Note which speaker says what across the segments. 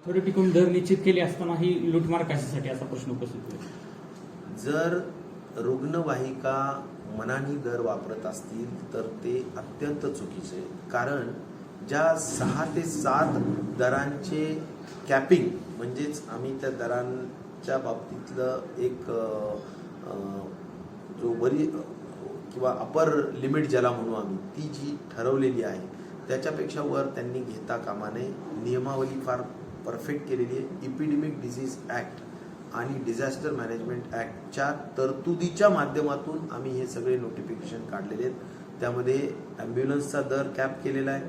Speaker 1: थोडे टिकून दर निश्चित केले असताना ही लूटमार कशासाठी असा प्रश्न उपस्थित होतो.
Speaker 2: जर रुग्णवाहिका मनानी दर वापरत असतील तर ते अत्यंत चुकीचे आहे. कारण ज्या 6 ते 7 दरांचे कॅपिंग म्हणजेच आम्ही त्या दरांच्या बाबतीतलं एक जो वरी किंवा अपर लिमिट ज्याला म्हणू आम्ही ती जी ठरवलेली आहे त्याच्यापेक्षा वर त्यांनी घेता कामा नये. नियमावली फार परफेक्ट केलेली आहे. इपिडेमिक डिसीज ॲक्ट आणि डिझास्टर मॅनेजमेंट ॲक्टच्या तरतुदीच्या माध्यमातून आम्ही हे सगळे नोटिफिकेशन काढलेले आहेत. त्यामध्ये ॲम्ब्युलन्सचा दर कॅप केलेला आहे,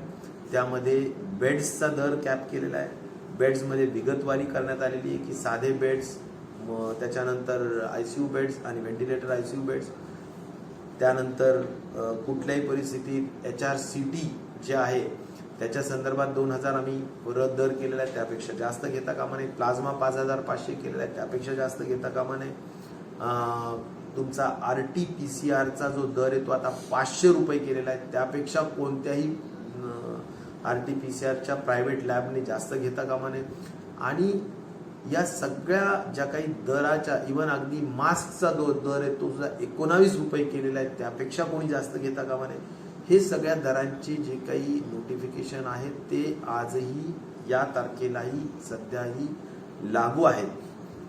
Speaker 2: त्यामध्ये बेड्सचा दर कॅप केलेला आहे. बेड्समध्ये विगतवारी करण्यात आलेली आहे की साधे बेड्स, त्याच्यानंतर ICU बेड्स आणि व्हेंटिलेटर ICU बेड्स, त्यानंतर कुठल्याही परिस्थितीत HRCT जे आहे त्याच्या संदर्भात 2000 आम्ही दर केलेला आहे, त्यापेक्षा जास्त घेता कामा नये. प्लाझ्मा 5500 केलेला आहे, त्यापेक्षा जास्त घेता कामा नये. तुमचा RT-PCR जो दर आहे तो आता 500 रुपये केलेला आहे, त्यापेक्षा कोणत्याही RT-PCRच्या प्रायव्हेट लॅबने जास्त घेता कामा नये. आणि या सगळ्या ज्या काही दराच्या इवन अगदी मास्कचा जो दर आहे तो सुद्धा 19 रुपये केलेला आहे, त्यापेक्षा कोणी जास्त घेता कामा नये. हे सगळ्या दरांचे जे काही नोटिफिकेशन आहेत ते आजही या तारखेलाही सध्याही लागू आहेत.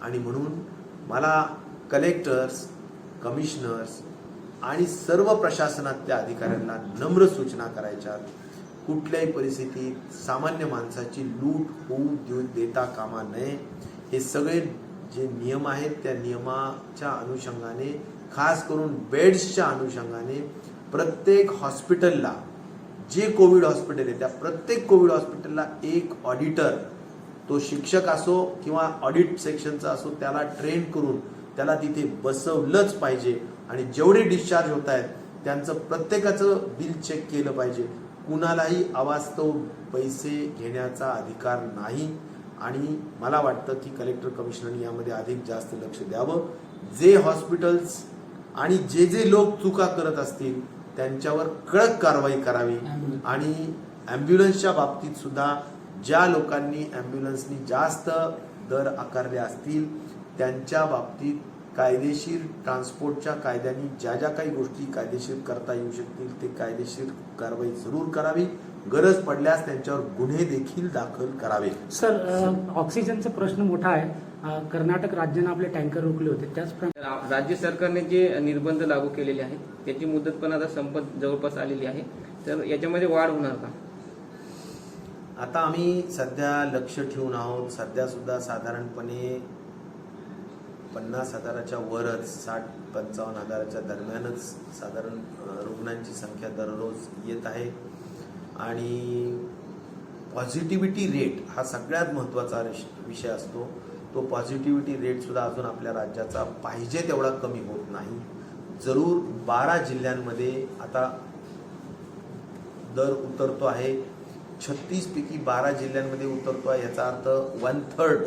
Speaker 2: आणि म्हणून मला कलेक्टर्स, कमिशनर्स आणि सर्व प्रशासनातल्या अधिकाऱ्यांना नम्र सूचना करायच्या, कुठल्याही परिस्थितीत सामान्य माणसाची लूट होऊ देता कामा नये. हे सगळे जे नियम आहेत त्या नियमाच्या अनुषंगाने, खास करून बेड्सच्या अनुषंगाने प्रत्येक हॉस्पिटलला, जे कोविड हॉस्पिटल आहे त्या प्रत्येक कोविड हॉस्पिटलला एक ऑडिटर, तो शिक्षक असो किंवा ऑडिट सेक्शनचा असो, त्याला ट्रेन करून त्याला तिथे बसवलंच पाहिजे. आणि जेवढे डिस्चार्ज होत आहेत त्यांचं प्रत्येकाचं बिल चेक केलं पाहिजे. कुणालाही अवास्तव पैसे घेण्याचा अधिकार नाही. आणि मला वाटतं की कलेक्टर, कमिशनरनी यामध्ये अधिक जास्त लक्ष द्यावं. जे हॉस्पिटल्स आणि जे लोक चुका करत असतील त्यांच्यावर कडक कारवाई करावी. आणि ॲम्ब्युलन्सच्या बाबतीत सुद्धा ज्या लोकांनी ॲम्ब्युलन्सनी जास्त दर आकारले असतील त्यांच्या बाबतीत कायदेशीर ट्रान्सपोर्टच्या कायद्यांनी ज्या ज्या काही गोष्टी कायदेशीर करता येऊ शकतील ते कायदेशीर कारवाई जरूर करावी. गरज पडल्यास त्यांच्यावर गुन्हे देखील दाखल करावे.
Speaker 3: सर, ऑक्सिजनचा प्रश्न मोठा आहे. कर्नाटक राज्यानं आपले टँकर रोखले होते, त्याचप्रमाणे
Speaker 4: राज्य सरकारने जे निर्बंध लागू केलेले आहेत त्याची मुदत पण आता संपत जवळपास आलेली आहे, तर याच्यामध्ये वाढ होणार का?
Speaker 2: आता आम्ही सध्या लक्ष ठेवून आहोत. सध्या सुद्धा साधारणपणे 50,000च्या वरच, 60-55,000च्या दरम्यानच साधारण रुग्णांची संख्या दररोज येत आहे. आणि पॉझिटिव्हिटी रेट हा सगळ्यात महत्त्वाचा विषय असतो. तो पॉझिटिव्हिटी रेट सुद्धा अजून आपल्या राज्याचा पाहिजे तेवढा कमी होत नाही. जरूर 12 जिल्ह्यांमध्ये आता दर उतरतो आहे. 36 पैकी 12 जिल्ह्यांमध्ये उतरतो आहे. याचा अर्थ 1/3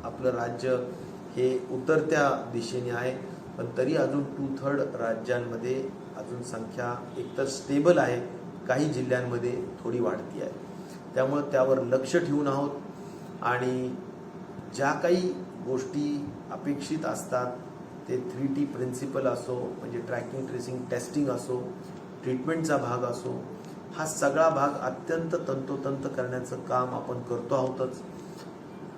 Speaker 2: आपलं राज्य हे उतरत्या दिशेने आहे. पण तरी अजून 2/3 राज्यांमध्ये अजून संख्या एकतर स्टेबल आहे, काही जिल्ह्यांमध्ये थोडी वाढती आहे. त्यामुळे त्यावर लक्ष ठेवून आहोत. आणि ज्या काही गोष्टी अपेक्षित असतात ते 3T प्रिन्सिपल असो, म्हणजे ट्रॅकिंग, ट्रेसिंग, टेस्टिंग असो, ट्रीटमेंटचा भाग असो, हा सगळा भाग अत्यंत तंतोतंत करण्याचं काम आपण करतो आहोतच.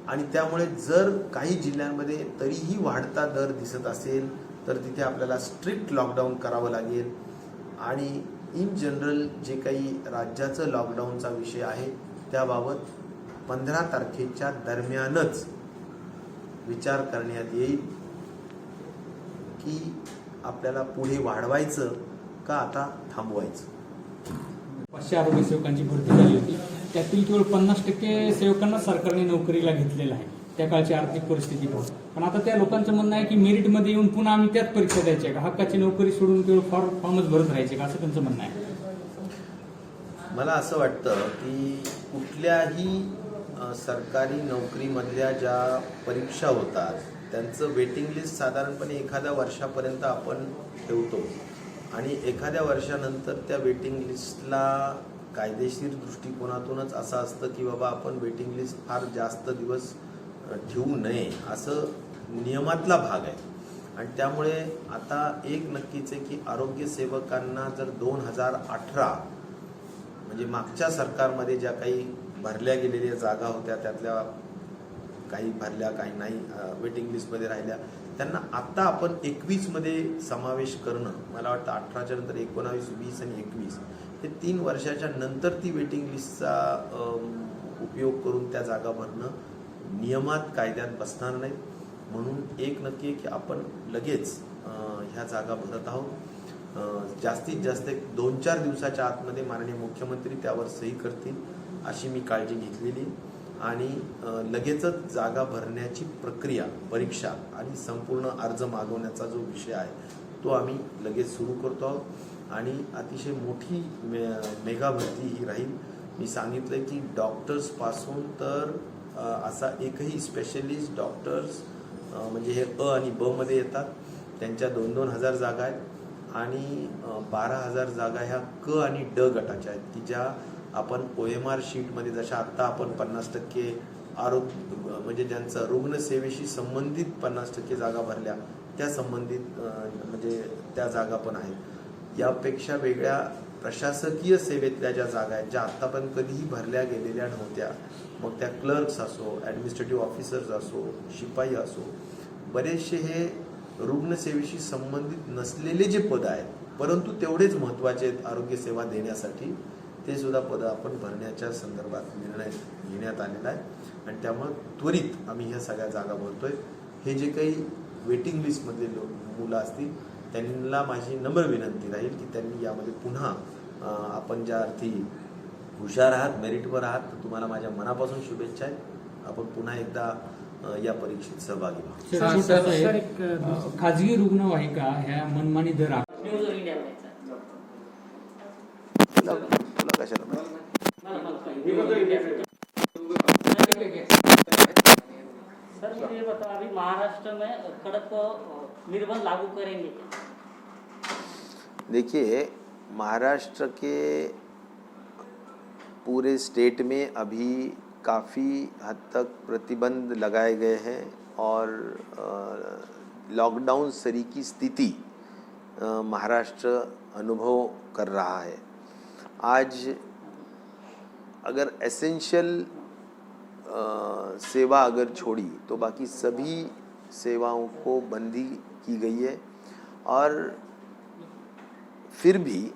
Speaker 2: आणि त्यामुळे जर काही जिल्ह्यांमध्ये तरीही वाढता दर दिसत असेल तर तिथे आपल्याला स्ट्रिक्ट लॉकडाऊन करावं लागेल. आणि इन जनरल जे काही राज्याचं लॉकडाऊनचा विषय आहे त्याबाबत 15 तारखेच्या दरम्यानच विचार करण्यात येईल की आपल्याला पुढे वाढवायचं का आता थांबवायचं.
Speaker 1: 500 आरोग्य सेवकांची भरती झाली होती, त्यातील केवळ 50% सेवकांना सरकारने नोकरीला घेतलेलं आहे त्या काळची आर्थिक परिस्थिती पाहून. पण आता त्या लोकांचं म्हणणं आहे की मेरिटमध्ये येऊन पुन्हा आम्ही त्याच परीक्षा द्यायच्या का, हक्काची नोकरी सोडून केवळ फॉर्मच भरत राहायचे का, असं त्यांचं म्हणणं आहे.
Speaker 2: मला असं वाटतं की कुठल्याही सरकारी नोकरीमधल्या ज्या परीक्षा होतात त्यांचं वेटिंग लिस्ट साधारणपणे एखाद्या वर्षापर्यंत आपण ठेवतो. आणि एखाद्या वर्षानंतर त्या वेटिंग लिस्टला कायदेशीर दृष्टिकोनातूनच असं असतं की बाबा आपण वेटिंग लिस्ट फार जास्त दिवस ठेवू नये, असं नियमातला भाग आहे. आणि त्यामुळे आता एक नक्कीच आहे की आरोग्य सेवकांना जर 2018 म्हणजे मागच्या सरकारमध्ये ज्या काही भरल्या गेलेल्या जागा होत्या त्यातल्या काही भरल्या, काही नाही वेटिंग लिस्टमध्ये राहिल्या, त्यांना आत्ता आपण 21 मध्ये समावेश करणं, मला वाटतं 18च्या नंतर 19, 20 आणि 21 हे 3 वर्षाच्या नंतर ती वेटिंग लिस्टचा उपयोग करून त्या जागा भरणं नियमात कायद्यात बसणार नाही. म्हणून एक नक्की आहे की आपण लगेच ह्या जागा भरत आहोत. जास्तीत जास्त 2-4 दिवसाच्या आतमध्ये माननीय मुख्यमंत्री त्यावर सही करतील अशी मी काळजी घेतलेली आणि लगेचच जागा भरण्याची प्रक्रिया, परीक्षा आणि संपूर्ण अर्ज मागवण्याचा जो विषय आहे तो आम्ही लगेच सुरू करतो आहोत आणि अतिशय मोठी मेगा भरती ही राहील. मी सांगितलं की डॉक्टर्सपासून तर असा एकही स्पेशलिस्ट डॉक्टर्स म्हणजे हे अ आणि ब मध्ये येतात, त्यांच्या 2-2 हजार जागा आहेत आणि 12,000 जागा ह्या क आणि ड गटाच्या आहेत की ज्या आपण OMR शीटमध्ये जशा आत्ता आपण 50% आरोग्य म्हणजे ज्यांचं रुग्णसेवेशी संबंधित 50% जागा भरल्या त्या संबंधित म्हणजे त्या जागा पण आहेत. यापेक्षा वेगळ्या प्रशासकीय सेवेतल्या ज्या जागा आहेत ज्या आत्तापर्यंत कधीही भरल्या गेलेल्या नव्हत्या, मग त्या क्लर्क्स असो, ॲडमिनिस्ट्रेटिव्ह ऑफिसर्स असो, शिपाई असो, बरेचसे हे रुग्णसेवेशी संबंधित नसलेले जे पद आहेत परंतु तेवढेच महत्त्वाचे आहेत आरोग्य सेवा देण्यासाठी, ते सुद्धा पदं आपण भरण्याच्या संदर्भात निर्णय घेण्यात आलेला आहे. आणि त्यामुळे त्वरित आम्ही ह्या सगळ्या जागा भरतोय. हे जे काही वेटिंग लिस्टमधले मुलं असतील त्यांना माझी नम्र विनंती राहील की त्यांनी यामध्ये पुन्हा आपण ज्या अर्थी हुशार आहात, मेरिटवर आहात, तर तुम्हाला माझ्या मनापासून शुभेच्छा आहेत. आपण पुन्हा एकदा या परीक्षेत सहभागी व्हा.
Speaker 3: सर, एक
Speaker 1: खाजगी रुग्णवाहिका ह्या मनमानी दर
Speaker 2: तुला कशाला
Speaker 5: सर मुझे ये बताओ, अभी महाराष्ट्र में कड़क निर्बंध लागू करेंगे क्या?
Speaker 2: देखिए, महाराष्ट्र के पूरे स्टेट में अभी काफ़ी हद तक प्रतिबंध लगाए गए हैं और लॉकडाउन सरी की स्थिति महाराष्ट्र अनुभव कर रहा है. आज अगर एसेंशियल सेवा अगर छोड़ी तो बाकी सभी सेवाओं को बंदी की गई है और फिर भी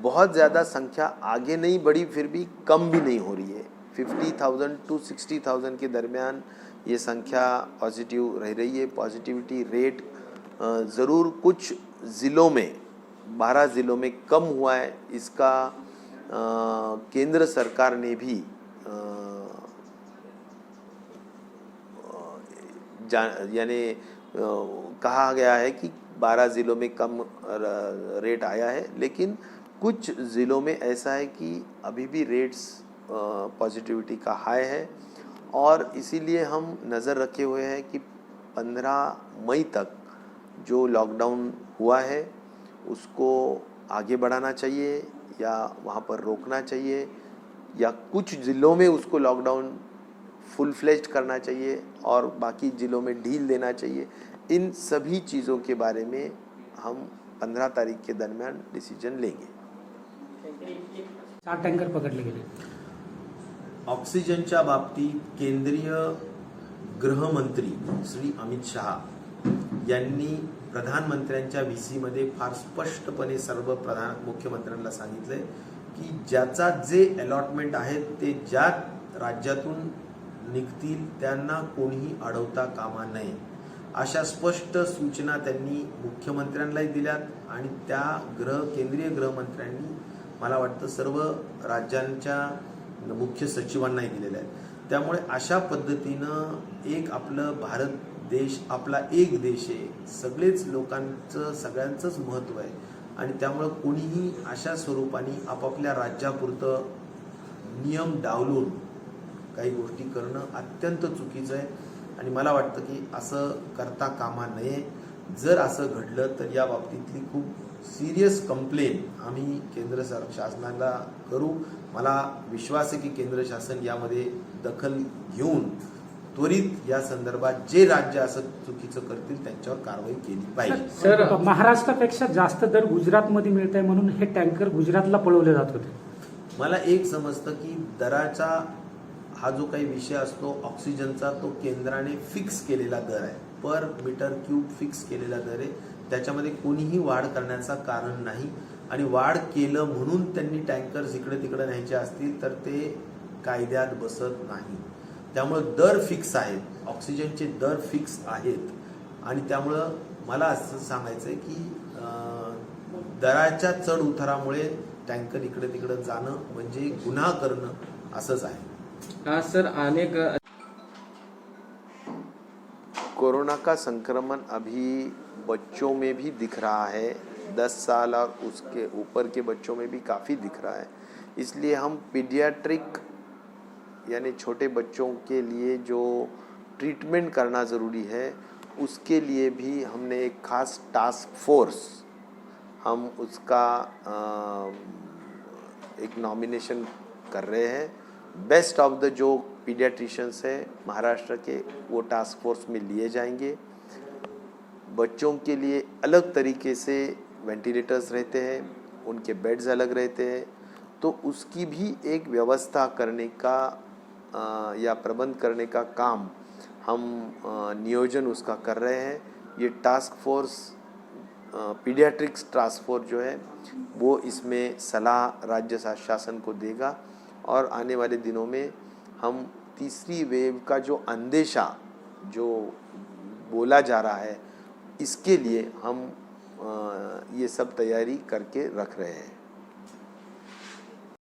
Speaker 2: बहुत ज़्यादा संख्या आगे नहीं बढ़ी, फिर भी कम भी नहीं हो रही है. 50,000 to 60,000 के दरमियान ये संख्या पॉजिटिव रह रही है. पॉजिटिविटी रेट ज़रूर कुछ ज़िलों में 12 ज़िलों में कम हुआ है. इसका केंद्र सरकार ने भी यानी कहा गया है कि 12 ज़िलों में कम रेट आया है, लेकिन कुछ ज़िलों में ऐसा है कि अभी भी रेट्स पॉजिटिविटी का हाई है और इसीलिए हम नज़र रखे हुए हैं कि 15 मई तक जो लॉकडाउन हुआ है उसको आगे बढ़ाना चाहिए या वहाँ पर रोकना चाहिए या कुछ ज़िलों में उसको लॉकडाउन फुल फ्लेज्ड करना चाहिए और बाकी ज़िलों में ढील देना चाहिए. इन सभी चीज़ों के बारे में हम 15 तारीख के दरमियान डिसीजन लेंगे.
Speaker 3: 4 टँकर पकडले गेले.
Speaker 2: ऑक्सिजनच्या बाबतीत केंद्रीय गृहमंत्री श्री अमित शहा यांनी प्रधानमंत्र्यांच्या VC मध्ये फार स्पष्टपणे सर्व मुख्यमंत्र्यांना सांगितले की ज्याचा जे अलॉटमेंट आहे ते ज्या राज्यातून निघतील त्यांना कोणीही अडवता कामा नये, अशा स्पष्ट सूचना त्यांनी मुख्यमंत्र्यांनाही दिल्यात आणि त्या केंद्रीय गृहमंत्र्यांनी मला वाटतं सर्व राज्यांच्या मुख्य सचिवांनाही दिलेल्या आहेत. त्यामुळे अशा पद्धतीनं एक आपलं भारत देश आपला एक देश आहे, सगळेच लोकांचं सगळ्यांचंच महत्त्व आहे आणि त्यामुळे कोणीही अशा स्वरूपाने आपापल्या राज्यापुरतं नियम डावलून काही गोष्टी करणं अत्यंत चुकीचं आहे आणि मला वाटतं की असं करता कामा नये. जर असं घडलं तर या बाबतीतली खूप सिरियस कंप्लेन आम्ही केंद्र शासनाला करू. मला विश्वास आहे की केंद्र शासन यामध्ये दखल घेऊन त्वरित या संदर्भात जे राज्य असं चुकीचं करतील त्यांच्यावर कारवाई केली पाहिजे.
Speaker 3: सर, महाराष्ट्रापेक्षा जास्त दर गुजरातमध्ये मिळत आहे म्हणून हे टँकर गुजरातला पळवले जात होते.
Speaker 2: मला एक समजतं की दराचा हा जो काही विषय असतो ऑक्सिजनचा, तो केंद्राने फिक्स केलेला दर आहे, पर मीटर क्यूब फिक्स केलेला दर आहे. त्याच्यामध्ये कोणीही वाढ करण्याचं कारण नाही. आणि वाढ केलं म्हणून त्यांनी टँकर्स इकडे तिकडे न्यायचे असतील तर ते कायद्यात बसत नाही. त्यामुळं दर फिक्स आहेत, ऑक्सिजनचे दर फिक्स आहेत. आणि त्यामुळं मला असं सांगायचं आहे की दराच्या चढ उतारामुळे टँकर इकडे तिकडे जाणं म्हणजे गुन्हा करणं असंच आहे.
Speaker 4: सर अनेक
Speaker 2: कोरोना का संक्रमण अभी बच्चों में भी दिख रहा है, 10 साल और उसके ऊपर के बच्चों में भी काफ़ी दिख रहा है. इसलिए हम पीडियाट्रिक यानी छोटे बच्चों के लिए जो ट्रीटमेंट करना ज़रूरी है उसके लिए भी हमने एक खास टास्क फोर्स, हम उसका एक नॉमिनेशन कर रहे हैं. बेस्ट ऑफ द जो पीडियाट्रिशियंस है महाराष्ट्र के वो टास्क फोर्स में लिए जाएंगे. बच्चों के लिए अलग तरीके से वेंटिलेटर्स रहते हैं, उनके बेड्स अलग रहते हैं, तो उसकी भी एक व्यवस्था करने का या प्रबंध करने का काम हम नियोजन उसका कर रहे हैं. ये task force paediatrics task force जो है वो इसमें सलाह राज्य शासन को देगा. और आने वाले दिनों में हम तीसरी वेव का जो अंदेशा जो बोला जा रहा है इसके लिए हम ये सब तैयारी करके रख रहे हैं.